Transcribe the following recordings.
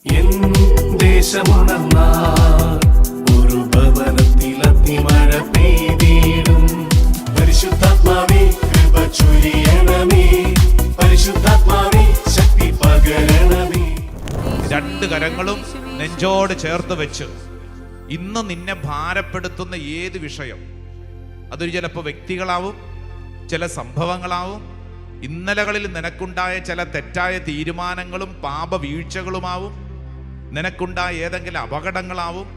N ദേശമുണർന്നാൽ ഒരു ഭവനത്തിൽ അഗ്നിമഴ പെയ്തിടും. പരിശുദ്ധാത്മാവേ കൃപ ചൊരിയണമേ, പരിശുദ്ധാത്മാവേ ശക്തി പകരണമേ. രണ്ട് കരങ്ങളും നെഞ്ചോട് ചേർത്ത് വെച്ച് ഇന്ന് നിന്നെ ഭാരപ്പെടുത്തുന്ന ഏത് വിഷയം, അതൊരു ചിലപ്പോൾ വ്യക്തികളാവും, ചില സംഭവങ്ങളാവും, ഇന്നലകളിൽ നിനക്കുണ്ടായ ചില തെറ്റായ തീരുമാനങ്ങളും പാപവീഴ്ചകളുമാവും, നിനക്കുണ്ടായ ഏതെങ്കിലും അപകടങ്ങളാവും,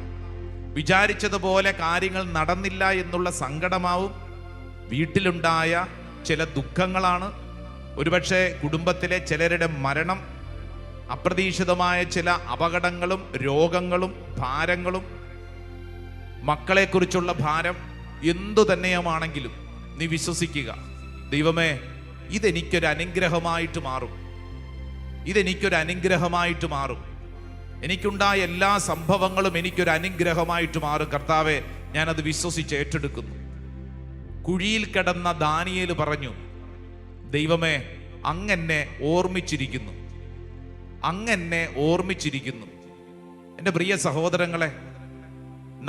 വിചാരിച്ചതുപോലെ കാര്യങ്ങൾ നടന്നില്ല എന്നുള്ള സങ്കടമാവും, വീട്ടിലുണ്ടായ ചില ദുഃഖങ്ങളാണ്, ഒരുപക്ഷെ കുടുംബത്തിലെ ചിലരുടെ മരണം, അപ്രതീക്ഷിതമായ ചില അപകടങ്ങളും രോഗങ്ങളും ഭാരങ്ങളും, മക്കളെക്കുറിച്ചുള്ള ഭാരം, എന്തു തന്നെയുമാണെങ്കിലും നീ വിശ്വസിക്കുക, ദൈവമേ ഇതെനിക്കൊരു അനുഗ്രഹമായിട്ട് മാറും, ഇതെനിക്കൊരു അനുഗ്രഹമായിട്ട് മാറും, എനിക്കുണ്ടായ എല്ലാ സംഭവങ്ങളും എനിക്കൊരു അനുഗ്രഹമായിട്ട് മാറും. കർത്താവെ, ഞാനത് വിശ്വസിച്ച് ഏറ്റെടുക്കുന്നു. കുഴിയിൽ കിടന്ന ദാനിയേൽ പറഞ്ഞു, ദൈവമേ അങ്ങെന്നെ ഓർമ്മിച്ചിരിക്കുന്നു, അങ്ങെന്നെ ഓർമ്മിച്ചിരിക്കുന്നു. എൻ്റെ പ്രിയ സഹോദരങ്ങളെ,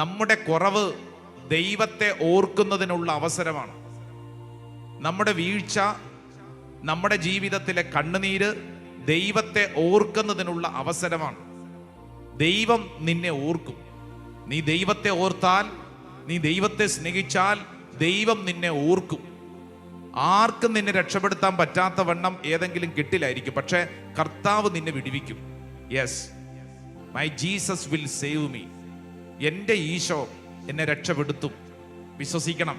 നമ്മുടെ കുറവ് ദൈവത്തെ ഓർക്കുന്നതിനുള്ള അവസരമാണ്. നമ്മുടെ വീഴ്ച, നമ്മുടെ ജീവിതത്തിലെ കണ്ണുനീര് ദൈവത്തെ ഓർക്കുന്നതിനുള്ള അവസരമാണ്. ദൈവം നിന്നെ ഓർക്കും. നീ ദൈവത്തെ ഓർത്താൽ, നീ ദൈവത്തെ സ്നേഹിച്ചാൽ ദൈവം നിന്നെ ഓർക്കും. ആർക്കും നിന്നെ രക്ഷപ്പെടുത്താൻ പറ്റാത്ത വണ്ണം ഏതെങ്കിലും കെട്ടിലായിരിക്കും, പക്ഷേ കർത്താവ് നിന്നെ വിടുവിക്കും. Yes, my Jesus will save me. എൻ്റെ ഈശോ എന്നെ രക്ഷപ്പെടുത്തും. വിശ്വസിക്കണം.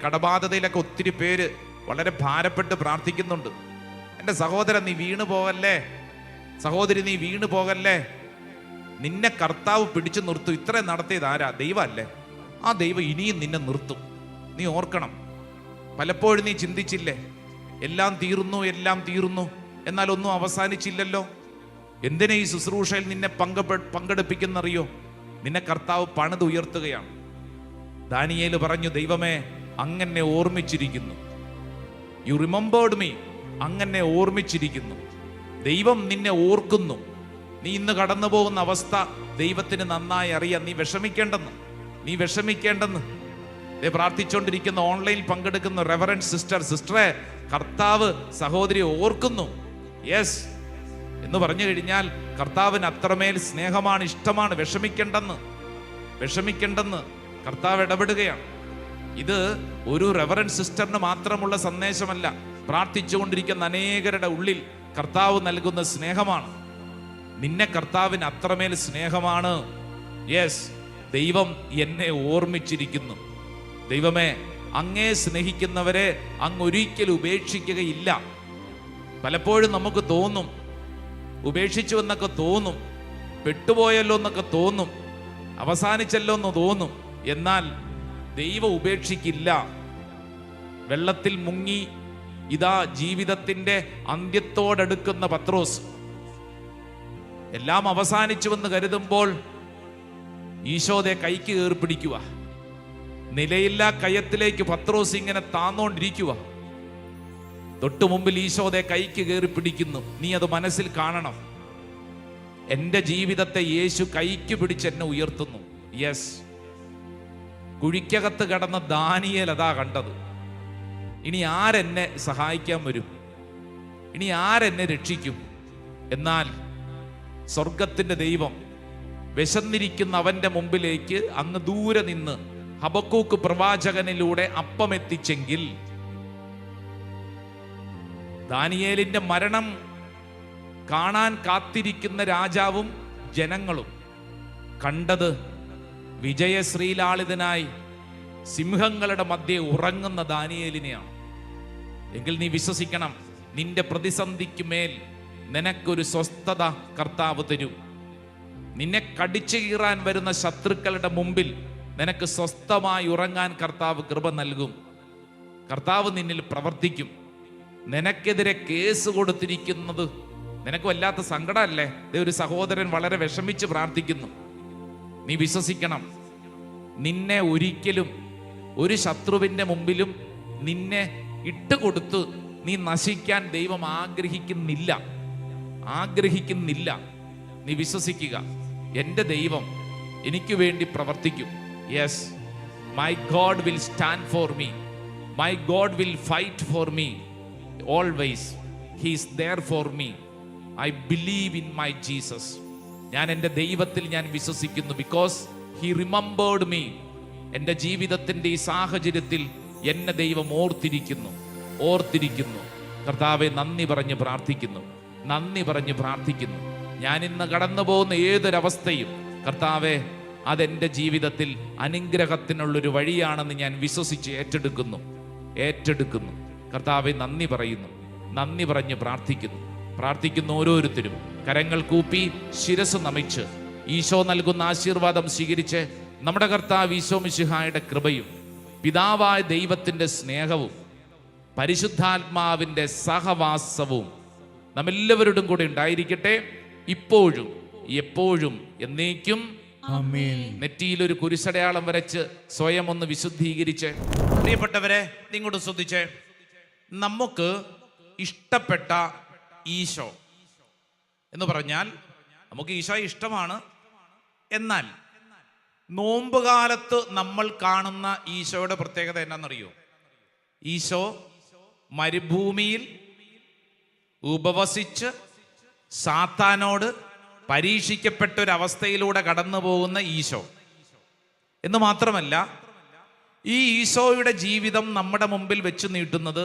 കടബാധ്യതയിലൊക്കെ ഒത്തിരി പേര് വളരെ ഭാരപ്പെട്ട് പ്രാർത്ഥിക്കുന്നുണ്ട്. എൻ്റെ സഹോദരൻ, നീ വീണു പോകല്ലേ, സഹോദരി നീ വീണു പോകല്ലേ. നിന്നെ കർത്താവ് പിടിച്ചു നിർത്തും. ഇത്രയും നടത്തിയത് ആരാ? ദൈവമല്ലേ? ആ ദൈവം ഇനിയും നിന്നെ നിർത്തും. നീ ഓർക്കണം. പലപ്പോഴും നീ ചിന്തിച്ചില്ലേ, എല്ലാം തീർന്നു, എല്ലാം തീർന്നു, എന്നാൽ ഒന്നും അവസാനിച്ചില്ലല്ലോ. എന്തിനാ ഈ ശുശ്രൂഷയിൽ നിന്നെ പങ്കെടുപ്പിക്കുന്നറിയോ? നിന്നെ കർത്താവ് പണിതുയർത്തുകയാണ്. ദാനിയേൽ പറഞ്ഞു, ദൈവമേ അങ്ങനെ ഓർമ്മിച്ചിരിക്കുന്നു. U remembered me. അങ്ങനെ ഓർമ്മിച്ചിരിക്കുന്നു. ദൈവം നിന്നെ ഓർക്കുന്നു. നീ ഇന്ന് കടന്നു പോകുന്ന അവസ്ഥ ദൈവത്തിന് നന്നായി അറിയാം. നീ വിഷമിക്കേണ്ടെന്ന്, നീ വിഷമിക്കേണ്ടെന്ന്. പ്രാർത്ഥിച്ചുകൊണ്ടിരിക്കുന്ന, ഓൺലൈനിൽ പങ്കെടുക്കുന്ന റെവറൻഡ് സിസ്റ്ററെ, കർത്താവ് സഹോദരിയെ ഓർക്കുന്നു. യെസ് എന്ന് പറഞ്ഞു കഴിഞ്ഞാൽ കർത്താവിന് അത്രമേൽ സ്നേഹമാണ്, ഇഷ്ടമാണ്. വിഷമിക്കേണ്ടെന്ന് കർത്താവ് ഇടപെടുകയാണ്. ഇത് ഒരു റെവറൻഡ് സിസ്റ്ററിന് മാത്രമുള്ള സന്ദേശമല്ല, പ്രാർത്ഥിച്ചുകൊണ്ടിരിക്കുന്ന അനേകരുടെ ഉള്ളിൽ കർത്താവ് നൽകുന്ന സ്നേഹമാണ്. നിന്നെ കർത്താവിന് അത്രമേൽ സ്നേഹമാണ്. യെസ്, ദൈവം എന്നെ ഓർമ്മിച്ചിരിക്കുന്നു. ദൈവമേ, അങ്ങേ സ്നേഹിക്കുന്നവരെ അങ്ങ് ഒരിക്കലും ഉപേക്ഷിക്കുകയില്ല. പലപ്പോഴും നമുക്ക് തോന്നും, ഉപേക്ഷിച്ചു എന്നൊക്കെ തോന്നും, പെട്ടുപോയല്ലോ എന്നൊക്കെ തോന്നും, അവസാനിച്ചല്ലോ എന്ന് തോന്നും. എന്നാൽ ദൈവം ഉപേക്ഷിക്കില്ല. വെള്ളത്തിൽ മുങ്ങി ഇതാ ജീവിതത്തിന്റെ അന്ത്യത്തോടടുക്കുന്ന പത്രോസ്, എല്ലാം അവസാനിച്ചുവെന്ന് കരുതുമ്പോൾ ഈശോയെ കൈക്ക് കയറി പിടിക്കുക. നിലയില്ലാ കയത്തിലേക്ക് പത്രോസ് ഇങ്ങനെ താന്നോണ്ടിരിക്കുക. തൊട്ടു മുമ്പിൽ ഈശോയെ കൈക്ക് കയറി പിടിക്കുന്നു. നീ അത് മനസ്സിൽ കാണണം. എൻ്റെ ജീവിതത്തെ യേശു കൈക്ക് പിടിച്ച് എന്നെ ഉയർത്തുന്നു. യെസ്, കുഴിക്കകത്ത് കിടന്ന ദാനിയേൽ അതാ കണ്ടത്. ഇനി ആരെന്നെ സഹായിക്കാൻ വരും? ഇനി ആരെന്നെ രക്ഷിക്കും? എന്നാൽ സ്വർഗത്തിന്റെ ദൈവം വിശന്നിരിക്കുന്ന അവന്റെ മുമ്പിലേക്ക് അങ്ങ് ദൂരെ നിന്ന് ഹബക്കൂക്ക് പ്രവാചകനിലൂടെ അപ്പമെത്തിച്ചെങ്കിൽ, ദാനിയേലിന്റെ മരണം കാണാൻ കാത്തിരിക്കുന്ന രാജാവും ജനങ്ങളും കണ്ടത് വിജയശ്രീലാളിതനായി സിംഹങ്ങളുടെ മധ്യേ ഉറങ്ങുന്ന ദാനിയേലിനെയാണ്. എങ്കിൽ നീ വിശ്വസിക്കണം, നിന്റെ പ്രതിസന്ധിക്ക് മേൽ നിനക്കൊരു സ്വസ്ഥത കർത്താവ് തരും. നിന്നെ കടിച്ചു കീറാൻ വരുന്ന ശത്രുക്കളുടെ മുമ്പിൽ നിനക്ക് സ്വസ്ഥമായി ഉറങ്ങാൻ കർത്താവ് കൃപ നൽകും. കർത്താവ് നിന്നിൽ പ്രവർത്തിക്കും. നിനക്കെതിരെ കേസ് കൊടുത്തിരിക്കുന്നത് നിനക്ക് വല്ലാത്ത സങ്കടമല്ലേ? ഒരു സഹോദരൻ വളരെ വിഷമിച്ച് പ്രാർത്ഥിക്കുന്നു. നീ വിശ്വസിക്കണം, നിന്നെ ഒരിക്കലും ഒരു ശത്രുവിന്റെ മുമ്പിലും നിന്നെ ഇട്ടുകൊടുത്ത് നീ നശിക്കാൻ ദൈവം ആഗ്രഹിക്കുന്നില്ല. നീ വിശ്വസിക്കുക, എൻ്റെ ദൈവം എനിക്ക് വേണ്ടി പ്രവർത്തിക്കും. Yes, my God will stand for me, my God will fight for me always, he is there for me. I believe in my Jesus. ഞാൻ എൻ്റെ ദൈവത്തിൽ ഞാൻ വിശ്വസിക്കുന്നു. Because he remembered me. എൻ്റെ ജീവിതത്തിൻ്റെ ഈ സാഹചര്യത്തിൽ എന്നെ ദൈവം ഓർത്തിരിക്കുന്നു. കർത്താവെ, നന്ദി പറഞ്ഞ് പ്രാർത്ഥിക്കുന്നു. ഞാൻ ഇന്ന് കടന്നു പോകുന്ന ഏതൊരവസ്ഥയും കർത്താവെ, അതെൻ്റെ ജീവിതത്തിൽ അനുഗ്രഹത്തിനുള്ളൊരു വഴിയാണെന്ന് ഞാൻ വിശ്വസിച്ച് ഏറ്റെടുക്കുന്നു. കർത്താവെ, നന്ദി പറഞ്ഞ് പ്രാർത്ഥിക്കുന്നു. ഓരോരുത്തരും കരങ്ങൾ കൂപ്പി ശിരസ് നമിച്ച് ഈശോ നൽകുന്ന ആശീർവാദം സ്വീകരിച്ച് നമ്മുടെ കർത്താവ് ഈശോ മിശിഹായുടെ കൃപയും പിതാവായ ദൈവത്തിൻ്റെ സ്നേഹവും പരിശുദ്ധാത്മാവിൻ്റെ സഹവാസവും നമ്മെല്ലാവരോടും കൂടെ ഉണ്ടായിരിക്കട്ടെ, ഇപ്പോഴും എപ്പോഴും എന്നേക്കും. ആമേൻ. നെറ്റിയിൽ ഒരു കുരിശടയാളം വരച്ച് സ്വയം ഒന്ന് വിശുദ്ധീകരിച്ച്. പ്രിയപ്പെട്ടവരെ, നിങ്ങോട്ട് ശ്രദ്ധിച്ചേ. നമുക്ക് ഇഷ്ടപ്പെട്ട ഈശോ എന്ന് പറഞ്ഞാൽ നമുക്ക് ഈശോ ഇഷ്ടമാണ്. എന്നാൽ നോമ്പുകാലത്ത് നമ്മൾ കാണുന്ന ഈശോയുടെ പ്രത്യേകത എന്നാണെന്നറിയോ? ഈശോ മരുഭൂമിയിൽ ഉപവസിച്ച് സാത്താനോട് പരീക്ഷിക്കപ്പെട്ട ഒരവസ്ഥയിലൂടെ കടന്നു പോകുന്ന ഈശോ എന്ന് മാത്രമല്ല, ഈ ഈശോയുടെ ജീവിതം നമ്മുടെ മുമ്പിൽ വെച്ച് നീട്ടുന്നത്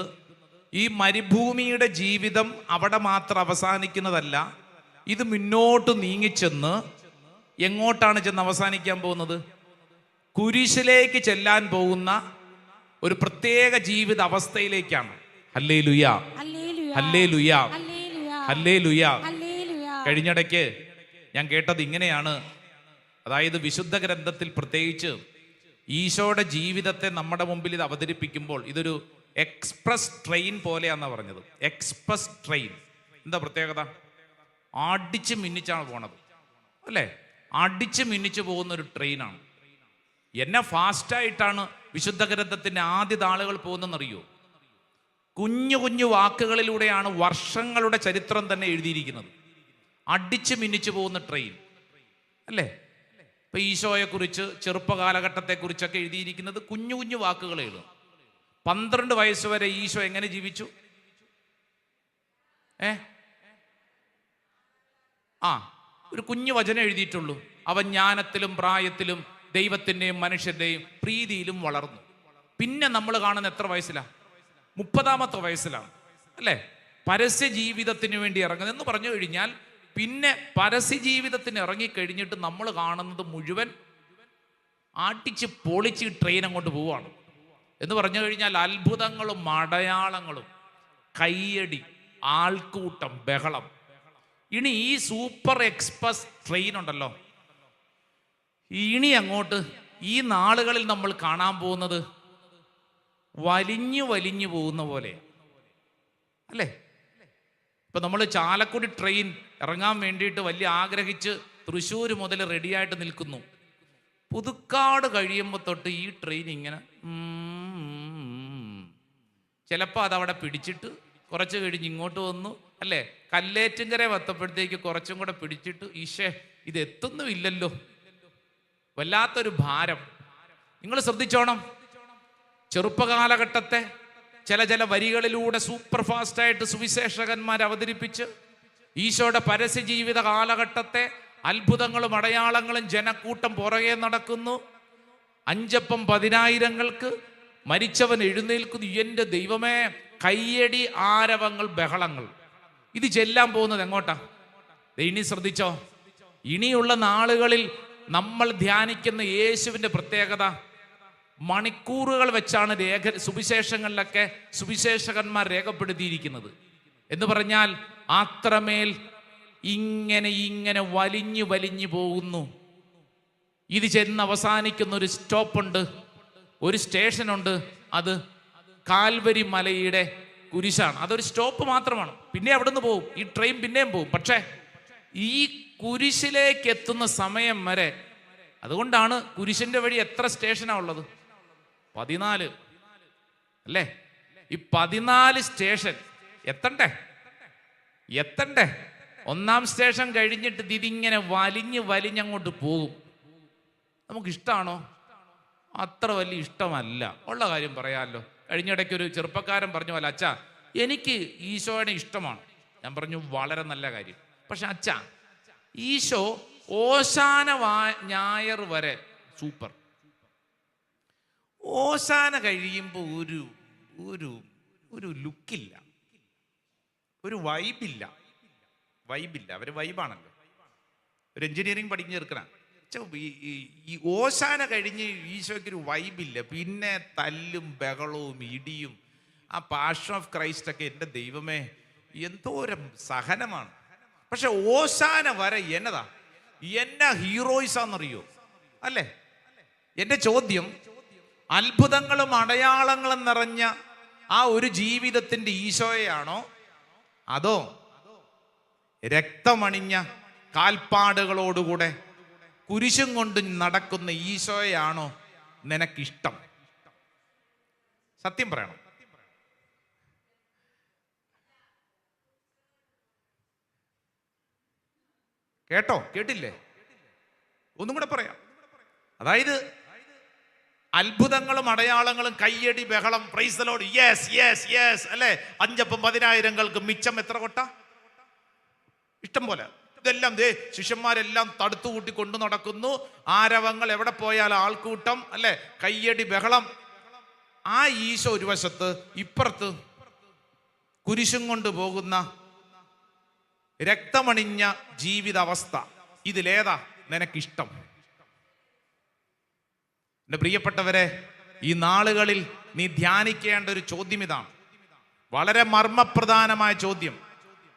ഈ മരുഭൂമിയുടെ ജീവിതം അവിടെ മാത്രം അവസാനിക്കുന്നതല്ല. ഇത് മുന്നോട്ട് നീങ്ങിച്ചെന്ന് എങ്ങോട്ടാണ് ചെന്ന് അവസാനിക്കാൻ പോകുന്നത്? കുരിശിലേക്ക് ചെല്ലാൻ പോകുന്ന ഒരു പ്രത്യേക ജീവിത അവസ്ഥയിലേക്കാണ്. Hallelujah, hallelujah, hallelujah. കഴിഞ്ഞിടയ്ക്ക് ഞാൻ കേട്ടത് ഇങ്ങനെയാണ്. അതായത് വിശുദ്ധ ഗ്രന്ഥത്തിൽ പ്രത്യേകിച്ച് ഈശോയുടെ ജീവിതത്തെ നമ്മുടെ മുമ്പിൽ ഇത് അവതരിപ്പിക്കുമ്പോൾ ഇതൊരു എക്സ്പ്രസ് ട്രെയിൻ പോലെയാണെന്നാണ് പറഞ്ഞത്. എക്സ്പ്രസ് ട്രെയിൻ എന്താ പ്രത്യേകത? അടിച്ച് മിന്നിച്ചാണ് പോണത്, അല്ലേ? അടിച്ച് മിന്നിച്ച് പോകുന്ന ഒരു ട്രെയിനാണ്. എന്നെ ഫാസ്റ്റായിട്ടാണ് വിശുദ്ധ ഗ്രന്ഥത്തിൻ്റെ ആദ്യ താളുകൾ പോകുന്നതെന്നറിയോ? കുഞ്ഞു കുഞ്ഞു വാക്കുകളിലൂടെയാണ് വർഷങ്ങളുടെ ചരിത്രം തന്നെ എഴുതിയിരിക്കുന്നത്. അടിച്ച് മിന്നിച്ചു പോകുന്ന ട്രെയിൻ, അല്ലേ? ഇപ്പൊ ഈശോയെക്കുറിച്ച് ചെറുപ്പകാലഘട്ടത്തെക്കുറിച്ചൊക്കെ എഴുതിയിരിക്കുന്നത് കുഞ്ഞു കുഞ്ഞു വാക്കുകളേ ഉള്ളൂ. 12 വയസ്സ് വരെ ഈശോ എങ്ങനെ ജീവിച്ചു? ഒരു കുഞ്ഞു വചനം എഴുതിയിട്ടുള്ളൂ. അവൻ ജ്ഞാനത്തിലും പ്രായത്തിലും ദൈവത്തിൻ്റെയും മനുഷ്യരുടെയും പ്രീതിയിലും വളർന്നു. പിന്നെ നമ്മൾ കാണുന്ന എത്ര വയസ്സിലാണ്? 30-ാമത്തെ വയസ്സിലാണ്, അല്ലേ? പരസ്യ ജീവിതത്തിന് വേണ്ടി ഇറങ്ങുന്നത് എന്ന് പറഞ്ഞു കഴിഞ്ഞാൽ പിന്നെ പരസ്യ ജീവിതത്തിന് ഇറങ്ങിക്കഴിഞ്ഞിട്ട് നമ്മൾ കാണുന്നത് മുഴുവൻ ആട്ടിച്ച് പൊളിച്ച് ട്രെയിൻ അങ്ങോട്ട് പോവാണ് എന്ന് പറഞ്ഞു കഴിഞ്ഞാൽ അത്ഭുതങ്ങളും അടയാളങ്ങളും കയ്യടി, ആൾക്കൂട്ടം, ബഹളം. ഇനി ഈ സൂപ്പർ എക്സ്പ്രസ് ട്രെയിൻ ഉണ്ടല്ലോ, ഇനി അങ്ങോട്ട് ഈ നാളുകളിൽ നമ്മൾ കാണാൻ പോകുന്നത് വലിഞ്ഞു വലിഞ്ഞു പോകുന്ന പോലെ, അല്ലേ? ഇപ്പൊ നമ്മൾ ചാലക്കുടി ട്രെയിൻ ഇറങ്ങാൻ വേണ്ടിയിട്ട് വലിയ ആഗ്രഹിച്ച് തൃശ്ശൂർ മുതൽ റെഡിയായിട്ട് നിൽക്കുന്നു. പുതുക്കാട് കഴിയുമ്പോൾ തൊട്ട് ഈ ട്രെയിൻ ഇങ്ങനെ ചിലപ്പോൾ അതവിടെ പിടിച്ചിട്ട് കുറച്ച് കഴിഞ്ഞ് ഇങ്ങോട്ട് വന്നു, അല്ലേ? കല്ലേറ്റുങ്കര വത്തപ്പോഴത്തേക്ക് കുറച്ചും കൂടെ പിടിച്ചിട്ട് ഇത് എത്തുന്നുമില്ലല്ലോ, വല്ലാത്തൊരു ഭാരം. നിങ്ങൾ ശ്രദ്ധിച്ചോണം, ചെറുപ്പകാലഘട്ടത്തെ ചില വരികളിലൂടെ സൂപ്പർ ഫാസ്റ്റായിട്ട് സുവിശേഷകന്മാർ അവതരിപ്പിച്ച് ഈശോയുടെ പരസ്യ ജീവിത കാലഘട്ടത്തെ അത്ഭുതങ്ങളും അടയാളങ്ങളും, ജനക്കൂട്ടം പുറകെ നടക്കുന്നു, 5 അപ്പം 10,000-ങ്ങൾക്ക്, മരിച്ചവൻ എഴുന്നേൽക്കുന്നു. എൻ്റെ ദൈവമേ, കയ്യടി, ആരവങ്ങൾ, ബഹളങ്ങൾ. ഇത് ചെല്ലാൻ പോകുന്നത് എങ്ങോട്ടാ? ഇനി ശ്രദ്ധിച്ചോ, ഇനിയുള്ള നാളുകളിൽ നമ്മൾ ധ്യാനിക്കുന്ന യേശുവിൻ്റെ പ്രത്യേകത മണിക്കൂറുകൾ വെച്ചാണ് സുവിശേഷങ്ങളിലൊക്കെ സുവിശേഷകന്മാർ രേഖപ്പെടുത്തിയിരിക്കുന്നത്. എന്ന് പറഞ്ഞാൽ അത്രമേൽ ഇങ്ങനെ വലിഞ്ഞു വലിഞ്ഞു പോകുന്നു. ഇത് ചെന്ന് അവസാനിക്കുന്ന ഒരു സ്റ്റോപ്പുണ്ട്, ഒരു സ്റ്റേഷനുണ്ട്. അത് കാൽവരി മലയുടെ കുരിശാണ്. അതൊരു സ്റ്റോപ്പ് മാത്രമാണ്. പിന്നെ അവിടുന്ന് പോകും, ഈ ട്രെയിൻ പിന്നെയും പോകും. പക്ഷേ ഈ കുരിശിലേക്ക് എത്തുന്ന സമയം വരെ, അതുകൊണ്ടാണ് കുരിശിന്റെ വഴി എത്ര സ്റ്റേഷനാണ് ഉള്ളത്? 14, അല്ലേ? ഈ 14 സ്റ്റേഷൻ എത്തണ്ടേ? 1-ാം സ്റ്റേഷൻ കഴിഞ്ഞിട്ട് ഇതിങ്ങനെ വലിഞ്ഞങ്ങോട്ട് പോകും. നമുക്കിഷ്ടമാണോ? അത്ര വലിയ ഇഷ്ടമല്ല. ഉള്ള കാര്യം പറയാമല്ലോ. കഴിഞ്ഞിടയ്ക്ക് ഒരു ചെറുപ്പക്കാരൻ പറഞ്ഞു, അല്ല അച്ഛാ, എനിക്ക് ഈശോയുടെ ഇഷ്ടമാണ്. ഞാൻ പറഞ്ഞു, വളരെ നല്ല കാര്യം. പക്ഷെ അച്ഛാ, ഈശോ ഓശാന ഞായർ വരെ സൂപ്പർ. ഓശാന കഴിയുമ്പോൾ ഒരു ഒരു ഒരു ലുക്കില്ല, ഒരു വൈബില്ല. അവർ വൈബാണല്ലോ. ഒരു എഞ്ചിനീയറിംഗ് പഠിക്കുന്ന ചെറുക്കനാ. ഈ ഓശാന കഴിഞ്ഞ് ഈശോയ്ക്കൊരു വൈബില്ല. പിന്നെ തല്ലും ബഹളവും ഇടിയും. ആ പാഷൻ ഓഫ് ക്രൈസ്റ്റ് ഒക്കെ എൻ്റെ ദൈവമേ എന്തോരം സഹനമാണ്. പക്ഷെ ഓശാന വരെ എന്നതാ, എന്നാ ഹീറോയിസാന്നറിയോ? അല്ലേ? എൻ്റെ ചോദ്യം, അത്ഭുതങ്ങളും അടയാളങ്ങളും നിറഞ്ഞ ആ ഒരു ജീവിതത്തിൻ്റെ ഈശോയെയാണോ, അതോ രക്തമണിഞ്ഞ കാൽപ്പാടുകളോടുകൂടെ കുരിശും കൊണ്ട് നടക്കുന്ന ഈശോയെയാണോ നിനക്കിഷ്ടം? സത്യം പറയണം. കേട്ടോ? കേട്ടില്ലേ? ഒന്നും കൂടെ പറയാം. അതായത് അത്ഭുതങ്ങളും അടയാളങ്ങളും, കയ്യടി, ബഹളം, price the Lord, yes yes yes, അല്ലേ? 5,000 10,000 മിച്ചം എത്ര കൊട്ട? ഇഷ്ടം പോലെ. ഇതെല്ലാം ദേ ശിഷ്യന്മാരെല്ലാം തടുത്തു കൂട്ടി കൊണ്ടു നടക്കുന്നു. ആരവങ്ങൾ, എവിടെ പോയാൽ ആൾക്കൂട്ടം, അല്ലെ? കയ്യടി, ബഹളം. ആ ഈശോ ഒരു വശത്ത്, ഇപ്പുറത്ത് കുരിശും കൊണ്ട് പോകുന്ന രക്തമണിഞ്ഞ ജീവിതാവസ്ഥ. ഇതിലേതാ നിനക്കിഷ്ടം? എൻ്റെ പ്രിയപ്പെട്ടവരെ, ഈ നാളുകളിൽ നീ ധ്യാനിക്കേണ്ട ഒരു ചോദ്യം ഇതാണ്. വളരെ മർമ്മപ്രധാനമായ ചോദ്യം.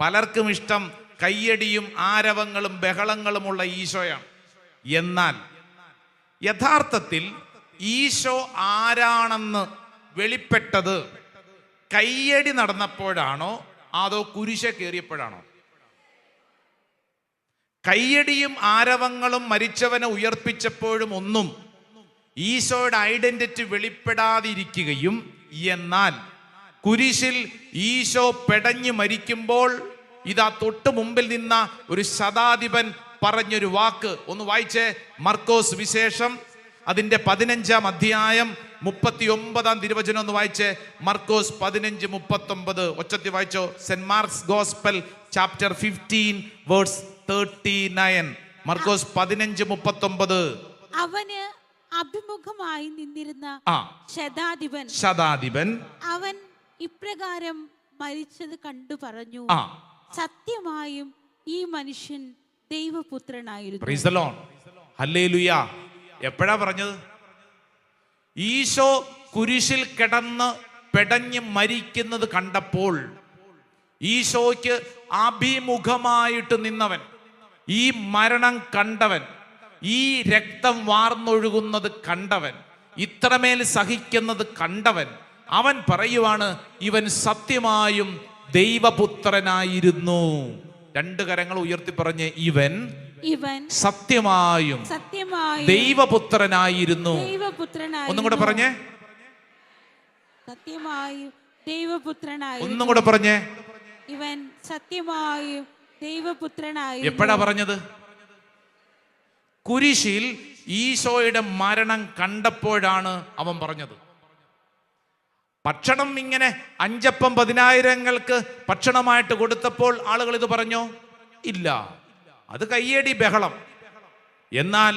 പലർക്കും ഇഷ്ടം കയ്യടിയും ആരവങ്ങളും ബഹളങ്ങളുമുള്ള ഈശോയാണ്. എന്നാൽ യഥാർത്ഥത്തിൽ ഈശോ ആരാണെന്ന് വെളിപ്പെട്ടത് കയ്യടി നടന്നപ്പോഴാണോ അതോ കുരിശ കയറിയപ്പോഴാണോ? കയ്യടിയും ആരവങ്ങളും മരിച്ചവനെ ഉയർപ്പിച്ചപ്പോഴും ഒന്നും ഈശോയുടെ ഐഡന്റിറ്റി വെളിപ്പെടാതിരിക്കുകയും, എന്നാൽ കുരിശിൽ ഈശോ പെടഞ്ഞു മരിക്കുമ്പോൾ ഇതാ തൊട്ട് മുമ്പിൽ നിന്ന ഒരു ശതാധിപൻ പറഞ്ഞൊരു വാക്ക് ഒന്ന് വായിച്ചേ. മർക്കോസ് വിശേഷം അതിന്റെ 15-ാം അധ്യായം 39-ാം തിരുവചനം ഒന്ന് വായിച്ചേ. മർക്കോസ് 15:39 ഒച്ചത്തി വായിച്ചോ. Saint Mark's Gospel chapter 15 verse 39. മർക്കോസ് 15:39. അവന് അഭിമുഖമായി നിന്നിരുന്ന ശതാധിപൻ അവൻ ഇപ്രകാരം മരിച്ചത് കണ്ടു പറഞ്ഞു, സത്യമായും ഈ മനുഷ്യൻ ദൈവപുത്രനായിരുന്നു. Praise the lord, hallelujah. എപ്പോഴാ പറഞ്ഞത്? ഈശോ കുരിശിൽ കിടന്ന് പെടഞ്ഞ് മരിക്കുന്നത് കണ്ടപ്പോൾ, ഈശോയ്ക്ക് അഭിമുഖമായിട്ട് നിന്നവൻ, ഈ മരണം കണ്ടവൻ, ഈ രക്തം വാർന്നൊഴുകുന്നത് കണ്ടവൻ, ഇത്രമേൽ സഹിക്കുന്നത് കണ്ടവൻ, അവൻ പറയുവാണ് ഇവൻ സത്യമായും ദൈവപുത്രനായിരുന്നു. 2 കരങ്ങൾ ഉയർത്തി പറഞ്ഞ് ഇവൻ സത്യമായും ദൈവപുത്രനായിരുന്നു. ഒന്നും കൂടെ പറഞ്ഞേ. സത്യമായും ദൈവപുത്രനായിരുന്നു. ഒന്നും കൂടെ പറഞ്ഞേ. ഇവൻ സത്യമായും ദൈവപുത്രനായിരുന്നു. എപ്പോഴാ പറഞ്ഞത്? കുരിശിൽ ഈശോയുടെ മരണം കണ്ടപ്പോഴാണ് അവൻ പറഞ്ഞത്. ഭക്ഷണം ഇങ്ങനെ 5 അപ്പം 10,000 ഭക്ഷണമായിട്ട് കൊടുത്തപ്പോൾ ആളുകൾ ഇത് പറഞ്ഞോ? ഇല്ല. അത് കയ്യടി ബഹളം. എന്നാൽ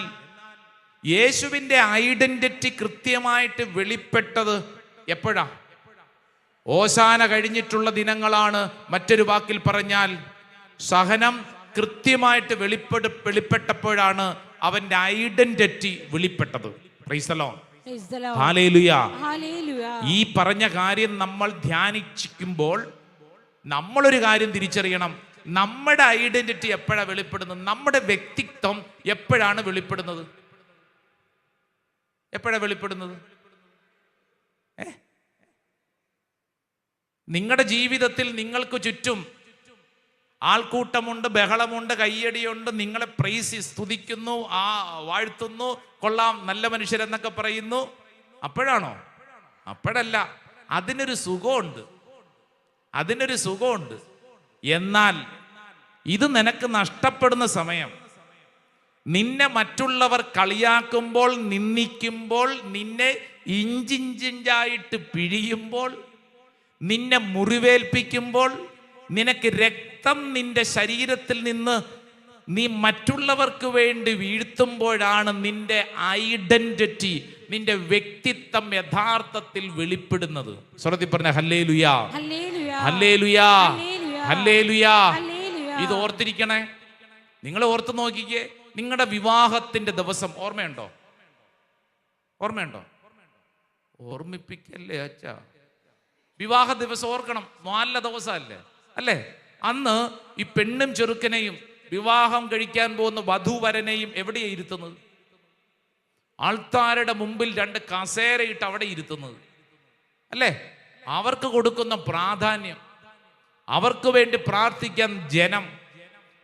യേശുവിൻ്റെ ഐഡന്റിറ്റി കൃത്യമായിട്ട് വെളിപ്പെട്ടത് എപ്പോഴാ? ഓശാന കഴിഞ്ഞിട്ടുള്ള ദിനങ്ങളാണ്. മറ്റൊരു വാക്കിൽ പറഞ്ഞാൽ സഹനം കൃത്യമായിട്ട് വെളിപ്പെട്ടപ്പോഴാണ് അവന്റെ ഐഡന്റിറ്റി വെളിപ്പെട്ടത്. Praise the lord, hallelujah. ഈ പറഞ്ഞ കാര്യം നമ്മൾ ധ്യാനിക്കുമ്പോൾ നമ്മളൊരു കാര്യം തിരിച്ചറിയണം. നമ്മുടെ ഐഡന്റിറ്റി എപ്പോഴാണ് വെളിപ്പെടുന്നത്? നമ്മുടെ വ്യക്തിത്വം എപ്പോഴാണ് വെളിപ്പെടുന്നത്? എപ്പോഴാണ് വെളിപ്പെടുന്നത്? നിങ്ങളുടെ ജീവിതത്തിൽ നിങ്ങൾക്ക് ചുറ്റും ആൾക്കൂട്ടമുണ്ട്, ബഹളമുണ്ട്, കയ്യടിയുണ്ട്, നിങ്ങളെ പ്രൈസ് സ്തുതിക്കുന്നു, വാഴ്ത്തുന്നു, കൊള്ളാം, നല്ല മനുഷ്യരെന്നൊക്കെ പറയുന്നു. അപ്പോഴാണോ? അപ്പോഴല്ല. അതിനൊരു സുഖമുണ്ട്. എന്നാൽ ഇത് നിനക്ക് നഷ്ടപ്പെടുന്ന സമയം. നിന്നെ മറ്റുള്ളവർ കളിയാക്കുമ്പോൾ, നിന്ദിക്കുമ്പോൾ, നിന്നെ ഇഞ്ചിഞ്ചിഞ്ചായിട്ട് പിഴിയുമ്പോൾ, നിന്നെ മുറിവേൽപ്പിക്കുമ്പോൾ, നിനക്ക് രക്തം നിന്റെ ശരീരത്തിൽ നിന്ന് നീ മറ്റുള്ളവർക്ക് വേണ്ടി വീഴ്ത്തുമ്പോഴാണ് നിന്റെ ഐഡന്റിറ്റി, നിന്റെ വ്യക്തിത്വം യഥാർത്ഥത്തിൽ വെളിപ്പെടുന്നത്. സ്വരത്തിൽ പറഞ്ഞ ഹല്ലേലൂയാ, ഹല്ലേലൂയാ, ഹല്ലേലൂയാ. ഇത് ഓർത്തിരിക്കണേ. നിങ്ങൾ ഓർത്ത് നോക്കിക്കേ, നിങ്ങളുടെ വിവാഹത്തിന്റെ ദിവസം ഓർമ്മയുണ്ടോ? ഓർമ്മയുണ്ടോ? ഓർമ്മിപ്പിക്കല്ലേ അച്ഛാ. വിവാഹ ദിവസം ഓർക്കണം. നല്ല ദിവസമല്ലേ അല്ലേ? അന്ന് ഈ പെണ്ണും ചെറുക്കനെയും വിവാഹം കഴിക്കാൻ പോകുന്ന വധൂവരനെയും എവിടെയാണ് ഇരുത്തുന്നത്? ആൾത്താരുടെ മുമ്പിൽ 2 കസേരയിട്ട് അവിടെ ഇരുത്തുന്നത് അല്ലേ? അവർക്ക് കൊടുക്കുന്ന പ്രാധാന്യം, അവർക്ക് വേണ്ടി പ്രാർത്ഥിക്കാൻ ജനം,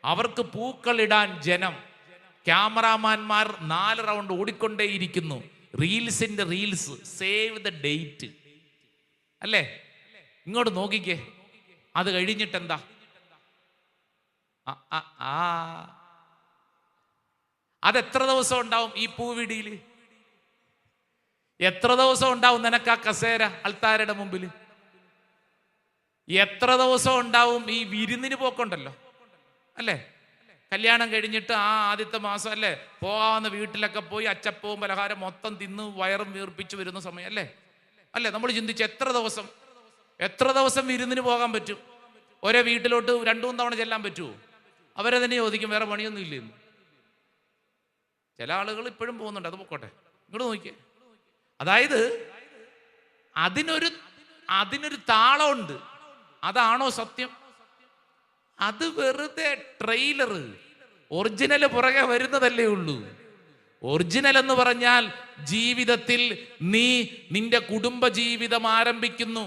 അവർക്ക് പൂക്കളിടാൻ ജനം, ക്യാമറാമാൻമാർ 4 റൗണ്ട് ഓടിക്കൊണ്ടേയിരിക്കുന്നു. റീൽസിന്റെ റീൽസ്, സേവ് ദ ഡേറ്റ് അല്ലേ? ഇങ്ങോട്ട് നോക്കിക്കേ. അത് കഴിഞ്ഞിട്ടെന്താ? അതെത്ര ദിവസം ഉണ്ടാവും ഈ പൂവിടിയിൽ? എത്ര ദിവസം ഉണ്ടാവും നിനക്ക് ആ കസേര അൾത്താരയുടെ മുമ്പിൽ? എത്ര ദിവസം ഉണ്ടാവും ഈ വിരുന്നിന് പോക്കുണ്ടല്ലോ അല്ലേ? കല്യാണം കഴിഞ്ഞിട്ട് ആദ്യത്തെ മാസം അല്ലേ പോകാവുന്ന വീട്ടിലൊക്കെ പോയി അച്ചപ്പവും പലഹാരം മൊത്തം തിന്ന് വയറും വീർപ്പിച്ച് വരുന്ന സമയം അല്ലേ? അല്ലേ? നമ്മൾ ചിന്തിച്ച് എത്ര ദിവസം വിരുന്നിന് പോകാൻ പറ്റും? ഒരേ വീട്ടിലോട്ട് 2-3 തവണ ചെല്ലാൻ പറ്റുമോ? അവരെ തന്നെ ചോദിക്കും, വേറെ പണിയൊന്നും ഇല്ലെന്ന്. ചില ആളുകൾ ഇപ്പോഴും പോകുന്നുണ്ട്, അത് പൊക്കോട്ടെ. ഇങ്ങോട്ട് നോക്കിയേ. അതായത് അതിനൊരു താളമുണ്ട്. അതാണോ സത്യം? അത് വെറുതെ ട്രെയിലർ. ഒറിജിനൽ പുറകെ വരുന്നതല്ലേ ഉള്ളൂ. ഒറിജിനൽ എന്ന് പറഞ്ഞാൽ ജീവിതത്തിൽ നീ നിന്റെ കുടുംബ ജീവിതം ആരംഭിക്കുന്നു.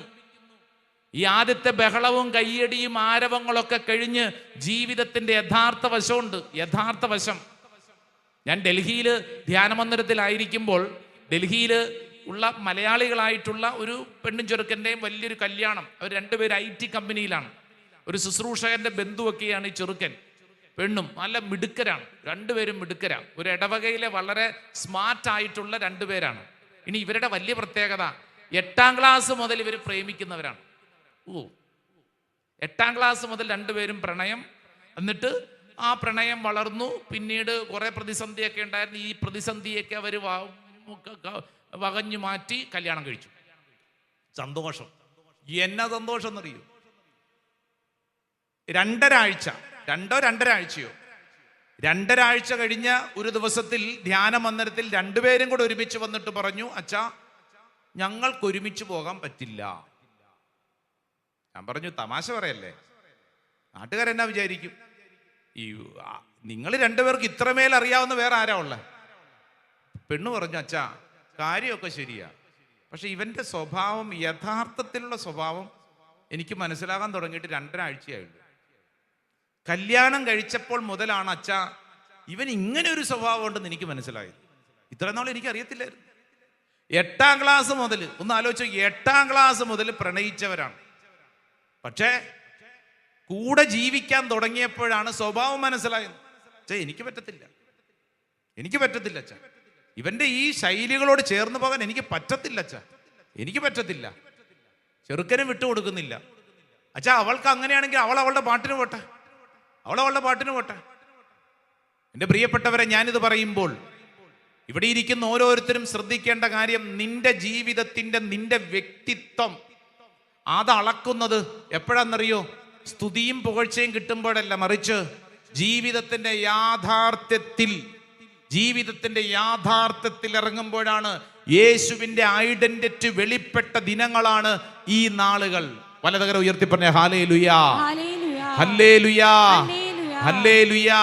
ഈ ആദ്യത്തെ ബഹളവും കയ്യടിയും ആരവങ്ങളൊക്കെ കഴിഞ്ഞ് ജീവിതത്തിന്റെ യഥാർത്ഥ വശമുണ്ട്. യഥാർത്ഥ വശം. ഞാൻ ഡൽഹിയിൽ ധ്യാനമന്ദിരത്തിലായിരിക്കുമ്പോൾ ഡൽഹിയിൽ ഉള്ള മലയാളികളായിട്ടുള്ള ഒരു പെണ്ണും ചെറുക്കൻ്റെയും വലിയൊരു കല്യാണം. അവർ 2 പേര് IT കമ്പനിയിലാണ്. ഒരു ശുശ്രൂഷകന്റെ ബന്ധുവൊക്കെയാണ് ഈ ചെറുക്കൻ. പെണ്ണും നല്ല മിടുക്കരാണ്. 2 പേരും മിടുക്കരാണ്. ഒരു ഇടവകയിലെ വളരെ സ്മാർട്ട് ആയിട്ടുള്ള 2 പേരാണ്. ഇനി ഇവരുടെ വലിയ പ്രത്യേകത 8ാം ക്ലാസ് മുതൽ ഇവർ പ്രേമിക്കുന്നവരാണ്. 8ാം ക്ലാസ് മുതൽ 2 പേരും പ്രണയം. എന്നിട്ട് ആ പ്രണയം വളർന്നു. പിന്നീട് കുറെ പ്രതിസന്ധിയൊക്കെ ഉണ്ടായിരുന്നു. ഈ പ്രതിസന്ധിയൊക്കെ അവർ വകഞ്ഞു മാറ്റി കല്യാണം കഴിച്ചു. സന്തോഷം. എന്നാ സന്തോഷം എന്നറിയൂ? 2.5 ആഴ്ച, 2.5 ആഴ്ചയോ 2.5 ആഴ്ച കഴിഞ്ഞ ഒരു ദിവസത്തിൽ ധ്യാന മന്ദിരത്തിൽ 2 പേരും കൂടെ ഒരുമിച്ച് വന്നിട്ട് പറഞ്ഞു, അച്ഛാ ഞങ്ങൾക്ക് ഒരുമിച്ച് പോകാൻ പറ്റില്ല. ഞാൻ പറഞ്ഞു, തമാശ പറയല്ലേ, നാട്ടുകാരെന്നാ വിചാരിക്കും? ഈ നിങ്ങൾ 2 പേർക്ക് ഇത്രമേൽ അറിയാവുന്ന വേറെ ആരാ ഉള്ള? പെണ്ണ് പറഞ്ഞു, അച്ഛാ കാര്യമൊക്കെ ശരിയാ, പക്ഷെ ഇവന്റെ സ്വഭാവം, യഥാർത്ഥത്തിലുള്ള സ്വഭാവം എനിക്ക് മനസ്സിലാകാൻ തുടങ്ങിയിട്ട് 2.5 ആഴ്ചയായുള്ളൂ. കല്യാണം കഴിച്ചപ്പോൾ മുതലാണ് അച്ഛാ ഇവൻ ഇങ്ങനെ ഒരു സ്വഭാവം ഉണ്ടെന്ന് എനിക്ക് മനസ്സിലായത്. ഇത്ര നാൾ എനിക്ക് അറിയത്തില്ലായിരുന്നു. 8ാം ക്ലാസ് മുതൽ, ഒന്ന് ആലോചിച്ചു, 8ാം ക്ലാസ് മുതൽ പ്രണയിച്ചവരാണ്. പക്ഷേ കൂടെ ജീവിക്കാൻ തുടങ്ങിയപ്പോഴാണ് സ്വഭാവം മനസ്സിലായത്. അച്ഛാ എനിക്ക് പറ്റത്തില്ല അച്ഛാ, ഇവന്റെ ഈ ശൈലികളോട് ചേർന്ന് പോകാൻ എനിക്ക് പറ്റത്തില്ല അച്ഛാ, എനിക്ക് പറ്റത്തില്ല. ചെറുക്കനും വിട്ടുകൊടുക്കുന്നില്ല. അച്ഛാ അവൾക്ക് അങ്ങനെയാണെങ്കിൽ അവൾ അവളുടെ പാട്ടിന് പോട്ടെ. എൻ്റെ പ്രിയപ്പെട്ടവരെ, ഞാനിത് പറയുമ്പോൾ ഇവിടെ ഇരിക്കുന്ന ഓരോരുത്തരും ശ്രദ്ധിക്കേണ്ട കാര്യം, നിന്റെ ജീവിതത്തിന്റെ, നിന്റെ വ്യക്തിത്വം അത് അളക്കുന്നത് എപ്പോഴാണെന്നറിയോ? സ്തുതിയും പുകഴ്ചയും കിട്ടുമ്പോഴല്ല, മറിച്ച് ജീവിതത്തിന്റെ യാഥാർത്ഥ്യത്തിൽ ഇറങ്ങുമ്പോഴാണ്. യേശുവിന്റെ ഐഡന്റിറ്റി വെളിപ്പെട്ട ദിനങ്ങളാണ് ഈ നാളുകൾ. വലതുകരം ഉയർത്തി പറഞ്ഞ ഹല്ലേലൂയാ, ഹല്ലേലൂയാ, ഹല്ലേലൂയാ.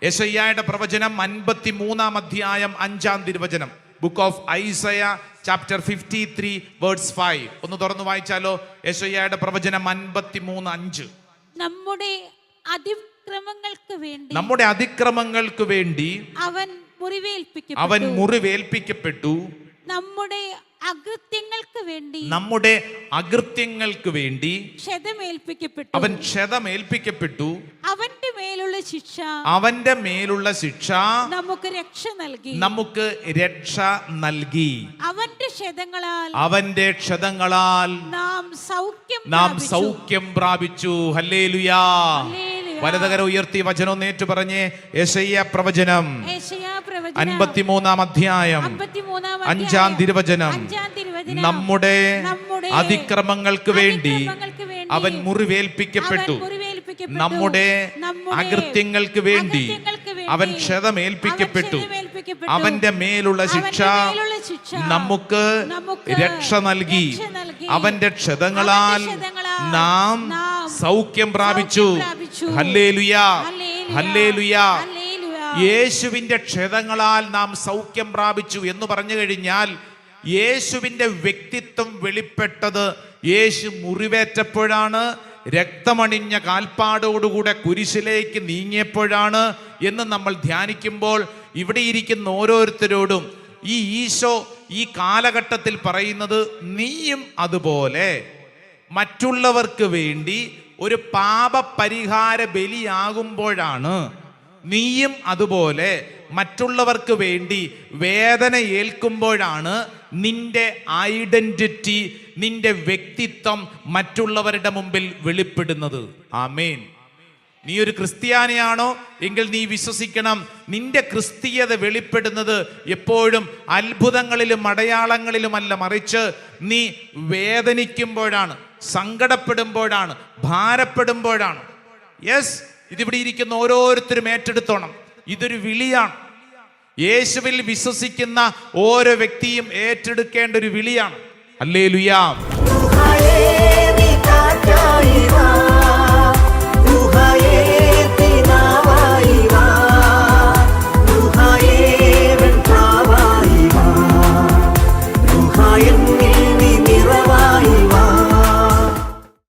യെശയ്യായുടെ പ്രവചനം 53-ാം അധ്യായം 5-ാം തിരുവചനം. Book of Isaiah chapter 53 verse 5. ഒന്ന് തുറന്നു വായിച്ചാലോ? യെശയ്യായുടെ പ്രവചനം 53:5. നമ്മുടെ അതിക്രമങ്ങൾക്ക് വേണ്ടി അവൻ മുറിവേൽപ്പിക്കപ്പെട്ടു, നമ്മുടെ അകൃത്യങ്ങൾക്ക് വേണ്ടി നമ്മുടെ അകൃത്യങ്ങൾക്ക് വേണ്ടി ക്ഷതമേൽപ്പിക്കപ്പെട്ടു. അവൻ ക്ഷതമേൽപ്പിക്കപ്പെട്ടു. അവന്റെ മേലുള്ള ശിക്ഷ അവന്റെ മേലുള്ള ശിക്ഷ നമുക്ക് രക്ഷ നൽകി. നമുക്ക് രക്ഷ നൽകി. അവന്റെ ക്ഷതങ്ങളാൽ നാം സൗഖ്യം സൗഖ്യം പ്രാപിച്ചു. ഹല്ലേലൂയാ. വലതുകര ഉയർത്തി വചനം നേറ്റു പറഞ്ഞേ. യെശയ്യാ പ്രവചനം 53-ാം അധ്യായം 5-ാം തിരുവചനം. നമ്മുടെ അതിക്രമങ്ങൾക്ക് വേണ്ടി അവൻ മുറിവേൽപ്പിക്കപ്പെട്ടു. നമ്മുടെ അകൃത്യങ്ങൾക്ക് വേണ്ടി അവൻ ക്ഷതമേൽപ്പിക്കപ്പെട്ടു. അവന്റെ മേലുള്ള ശിക്ഷ നമുക്ക് രക്ഷ നൽകി. അവന്റെ ക്ഷതങ്ങളാൽ നാം സൗഖ്യം പ്രാപിച്ചു. ഹല്ലേലൂയാ, ഹല്ലേലൂയാ. യേശുവിന്റെ ക്ഷതങ്ങളാൽ നാം സൗഖ്യം പ്രാപിച്ചു എന്ന് പറഞ്ഞു കഴിഞ്ഞാൽ യേശുവിന്റെ വ്യക്തിത്വം വെളിപ്പെട്ടത് യേശു മുറിവേറ്റപ്പോഴാണ്, രക്തമണിഞ്ഞ കാൽപ്പാടോടുകൂടെ കുരിശിലേക്ക് നീങ്ങിയപ്പോഴാണ് എന്ന് നമ്മൾ ധ്യാനിക്കുമ്പോൾ ഇവിടെ ഇരിക്കുന്ന ഓരോരുത്തരോടും ഈ ഈശോ ഈ കാലഘട്ടത്തിൽ പറയുന്നത്, നീയും അതുപോലെ മറ്റുള്ളവർക്ക് വേണ്ടി ഒരു പാപപരിഹാര ബലിയാകുമ്പോഴാണ്, നീയും അതുപോലെ മറ്റുള്ളവർക്ക് വേണ്ടി വേദന ഏൽക്കുമ്പോഴാണ് നിന്റെ ഐഡന്റിറ്റി, നിന്റെ വ്യക്തിത്വം മറ്റുള്ളവരുടെ മുമ്പിൽ വെളിപ്പെടുന്നത്. ആമേൻ. നീ ഒരു ക്രിസ്ത്യാനിയാണോ എങ്കിൽ നീ വിശ്വസിക്കണം, നിന്റെ ക്രിസ്തീയത വെളിപ്പെടുന്നത് എപ്പോഴും അത്ഭുതങ്ങളിലും അടയാളങ്ങളിലുമല്ല, മറിച്ച് നീ വേദനിക്കുമ്പോഴാണ്, സങ്കടപ്പെടുമ്പോഴാണ്, ഭാരപ്പെടുമ്പോഴാണ്. യെസ്, ഇതിവിടെ ഇരിക്കുന്ന ഓരോരുത്തരും ഏറ്റെടുത്തോണം. ഇതൊരു വിളിയാണ്. യേശുവിൽ വിശ്വസിക്കുന്ന ഓരോ വ്യക്തിയും ഏറ്റെടുക്കേണ്ട ഒരു വിളിയാണ്. ഹല്ലേലൂയ.